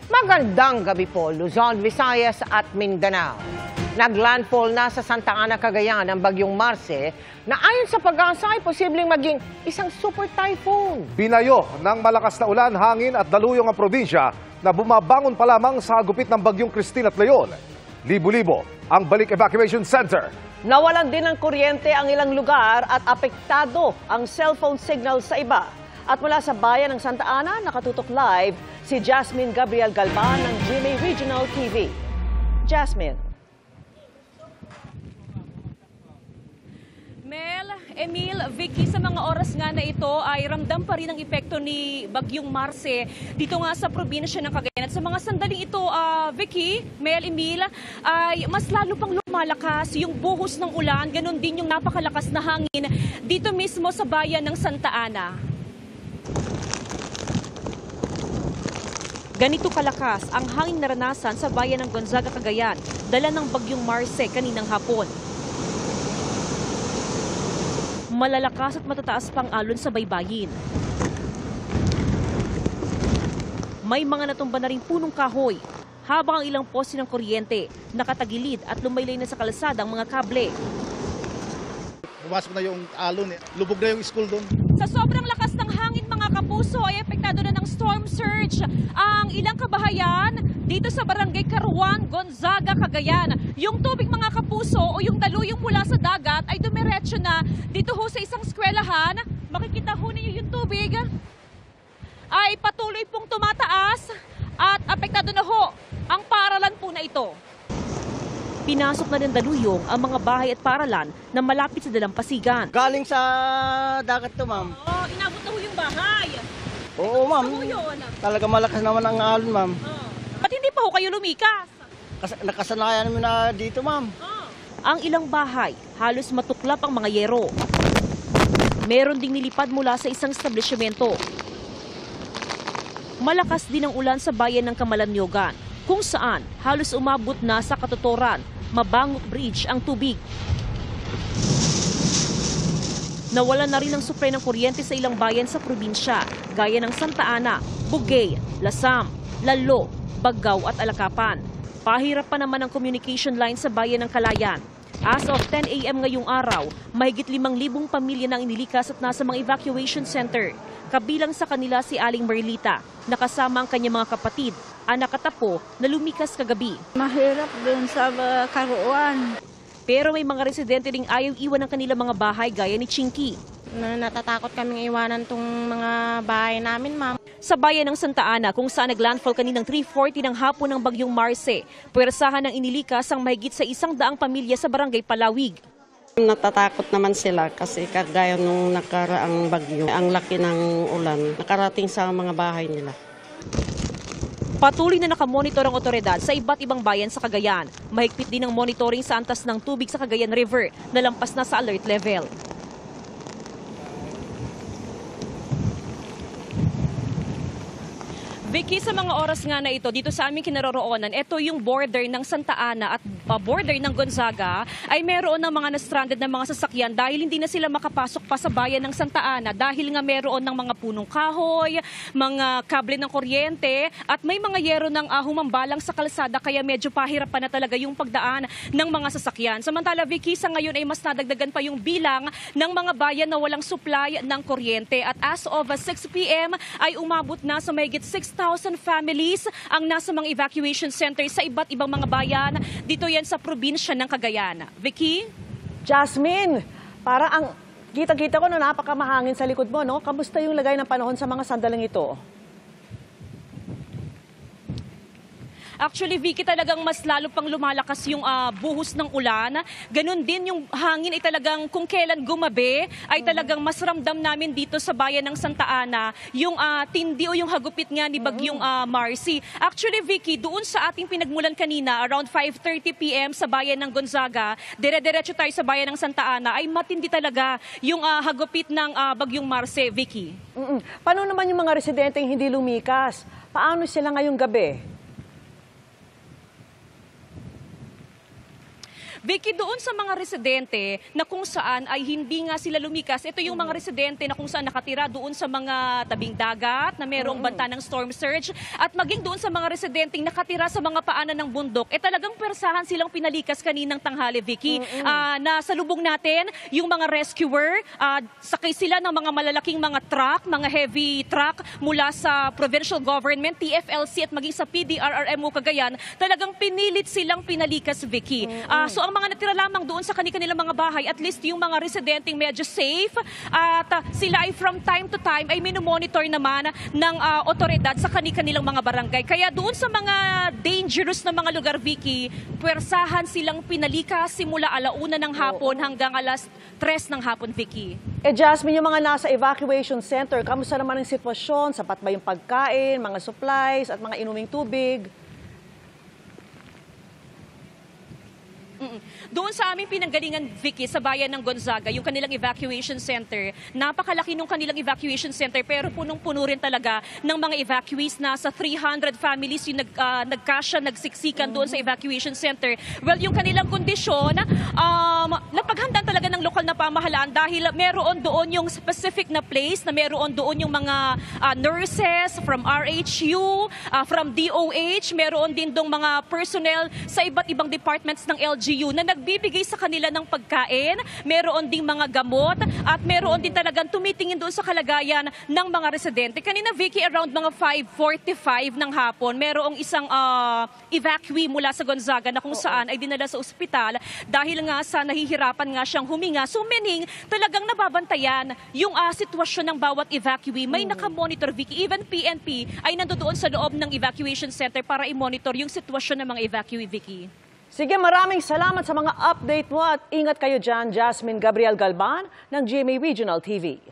Magandang gabi po, Luzon, Visayas at Mindanao. Naglandfall na sa Santa Ana, Cagayan ang bagyong Marce na ayon sa pag-asa ay posibleng maging isang super typhoon. Binayo ng malakas na ulan, hangin at daluyong ang probinsya na bumabangon pa lamang sa gupit ng bagyong Christine at Leon. Libo-libo ang Balik Evacuation Center. Nawalan din ng kuryente ang ilang lugar at apektado ang cellphone signal sa iba. At mula sa bayan ng Santa Ana, nakatutok live si Jasmine Gabriel Galban ng GMA Regional TV. Jasmine. Mel, Emil, Vicky, sa mga oras nga na ito ay ramdam pa rin ang epekto ni Bagyong Marce dito nga sa probinsya ng Cagayan. At sa mga sandaling ito, Vicky, Mel, Emil, ay mas lalo pang lumalakas yung buhos ng ulan. Ganon din yung napakalakas na hangin dito mismo sa bayan ng Santa Ana. Ganito kalakas ang hangin naranasan sa bayan ng Gonzaga, Cagayan, dala ng Bagyong Marce kaninang hapon. Malalakas at matataas pang alon sa baybayin. May mga natumba na ring punong kahoy, habang ang ilang poste ng kuryente nakatagilid at lumaylay na sa kalsada ang mga kable. Pumasok na yung alon, lubog na yung school doon. Sa sobrang lakas ng hangin mga kapuso ay epektado na ng storm surge ang ilang kabahayan dito sa Barangay Caruan, Gonzaga, Cagayan. Yung tubig mga kapuso o yung daluyong mula sa dagat ay dumiretso na dito ho sa isang eskwelahan. Makikita ho ninyo yung tubig ay patuloy pong tumataas at apektado na ho ang paaralan po na ito. Pinasok na rin daluyong ang mga bahay at paaralan na malapit sa Dalampasigan. Galing sa dagat to, ma'am. Oo, inabot na ho yung bahay. Oo, ma'am. Ano yun? Talaga malakas naman ang alon, ma'am. Ba't hindi pa ho kayo lumikas? Nakasanayan namin na dito, ma'am. Ang ilang bahay, halos matuklap ang mga yero. Meron ding nilipad mula sa isang establishmento. Malakas din ang ulan sa bayan ng Camalaniugan, kung saan halos umabot na sa katuturan, Mabangot Bridge ang tubig. Nawalan na rin ng supply ng kuryente sa ilang bayan sa probinsya, gaya ng Santa Ana, Bugay, Lasam, Lalo, Bagao at Alakapan. Pahirap pa naman ang communication line sa bayan ng Kalayan. As of 10 a.m. ngayong araw, mahigit 5,000 pamilya na inilikas at nasa mga evacuation center. Kabilang sa kanila si Aling Merlita, nakasama ang kanyang mga kapatid, anak at apo na lumikas kagabi. Mahirap doon sa Caruan. Pero may mga residente ring ayaw iwan ng kanilang mga bahay gaya ni Chinky. Natatakot kaming iwanan tong mga bahay namin, ma'am. Sa bayan ng Santa Ana, kung saan naglandfall kaninang 3:40 ng hapon ng Bagyong Marce, puwersahan ng inilikas ang mahigit sa 100 pamilya sa Barangay Palawig. Natatakot naman sila kasi kagaya nung nakaraang bagyo, ang laki ng ulan, nakarating sa mga bahay nila. Patuloy na nakamonitor ang otoridad sa iba't ibang bayan sa Cagayan. Mahigpit din ang monitoring sa antas ng tubig sa Cagayan River na lampas na sa alert level. Vicky, sa mga oras nga na ito, dito sa aming kinaroroonan, ito yung border ng Santa Ana at border ng Gonzaga, ay meron ng mga na-stranded na mga sasakyan dahil hindi na sila makapasok pa sa bayan ng Santa Ana dahil nga meron ng mga punong kahoy, mga kable ng kuryente at may mga yero ng humambalang sa kalsada kaya medyo pahirap pa na talaga yung pagdaan ng mga sasakyan. Samantala, Vicky, sa ngayon ay mas nadagdagan pa yung bilang ng mga bayan na walang supply ng kuryente at as of 6 p.m. ay umabot na sa mahigit 6,000 families ang nasa mga evacuation centers sa iba't ibang mga bayan. Dito yan sa probinsya ng Cagayan. Vicky? Jasmine, para ang kita-kita ko na napakamahangin sa likod mo, no? Kamusta yung lagay ng panahon sa mga sandaling ito? Actually, Vicky, talagang mas lalo pang lumalakas yung buhos ng ulan. Ganon din yung hangin ay talagang kung kailan gumabi, ay talagang mas ramdam namin dito sa bayan ng Santa Ana yung tindi o yung hagupit nga ni Bagyong Marcy. Actually, Vicky, doon sa ating pinagmulan kanina, around 5:30 p.m. sa bayan ng Gonzaga, dire-diretso tayo sa bayan ng Santa Ana, ay matindi talaga yung hagupit ng Bagyong Marcy, Vicky. Paano naman yung mga residenteng hindi lumikas? Paano sila ngayong gabi? Vicky, doon sa mga residente na kung saan ay hindi nga sila lumikas, ito yung mga residente na kung saan nakatira doon sa mga tabing dagat na merong banta ng storm surge at maging doon sa mga residenteng nakatira sa mga paanan ng bundok, talagang persahan silang pinalikas kaninang tanghali, Vicky. Nasa lubong natin, yung mga rescuer, sakay sila ng mga malalaking mga truck, mga heavy truck mula sa provincial government, TFLC at maging sa PDRRMO Cagayan, talagang pinilit silang pinalikas, Vicky. So ang mga natira lamang doon sa kanilang mga bahay, at least yung mga residenteng medyo safe at sila ay from time to time ay minomonitor naman ng otoridad sa kanilang mga barangay. Kaya doon sa mga dangerous na mga lugar, Vicky, puwersahan silang pinalikas simula 1:00 ng hapon hanggang 3:00 ng hapon, Vicky. Jasmine, yung mga nasa evacuation center, kamusta naman ang sitwasyon? Sapat ba yung pagkain, mga supplies at mga inuming tubig? Doon sa aming pinanggalingan, Vicky, sa bayan ng Gonzaga, yung kanilang evacuation center, napakalaki nung kanilang evacuation center pero punong-puno rin talaga ng mga evacuees. Nasa 300 families yung nagkasya, nagsiksikan doon sa evacuation center. Well, yung kanilang kondisyon, napaghandaan talaga ng lokal na pamahalaan dahil meron doon yung specific na place na meron doon yung mga nurses from RHU, from DOH, meron din dong mga personnel sa iba't ibang departments ng LGU na nagbibigay sa kanila ng pagkain, meron ding mga gamot at meron din talagang tumitingin doon sa kalagayan ng mga residente. Kanina, Vicky, around mga 5:45 ng hapon, merong isang evacuee mula sa Gonzaga na kung saan ay dinala sa ospital dahil nga sa nahihirapan nga siyang huminga. So meaning, talagang nababantayan yung sitwasyon ng bawat evacuee. May nakamonitor, Vicky. Even PNP ay nandoon sa loob ng evacuation center para i-monitor yung sitwasyon ng mga evacuee, Vicky. Sige, maraming salamat sa mga update mo at ingat kayo dyan, Jasmine Gabriel Galban ng GMA Regional TV.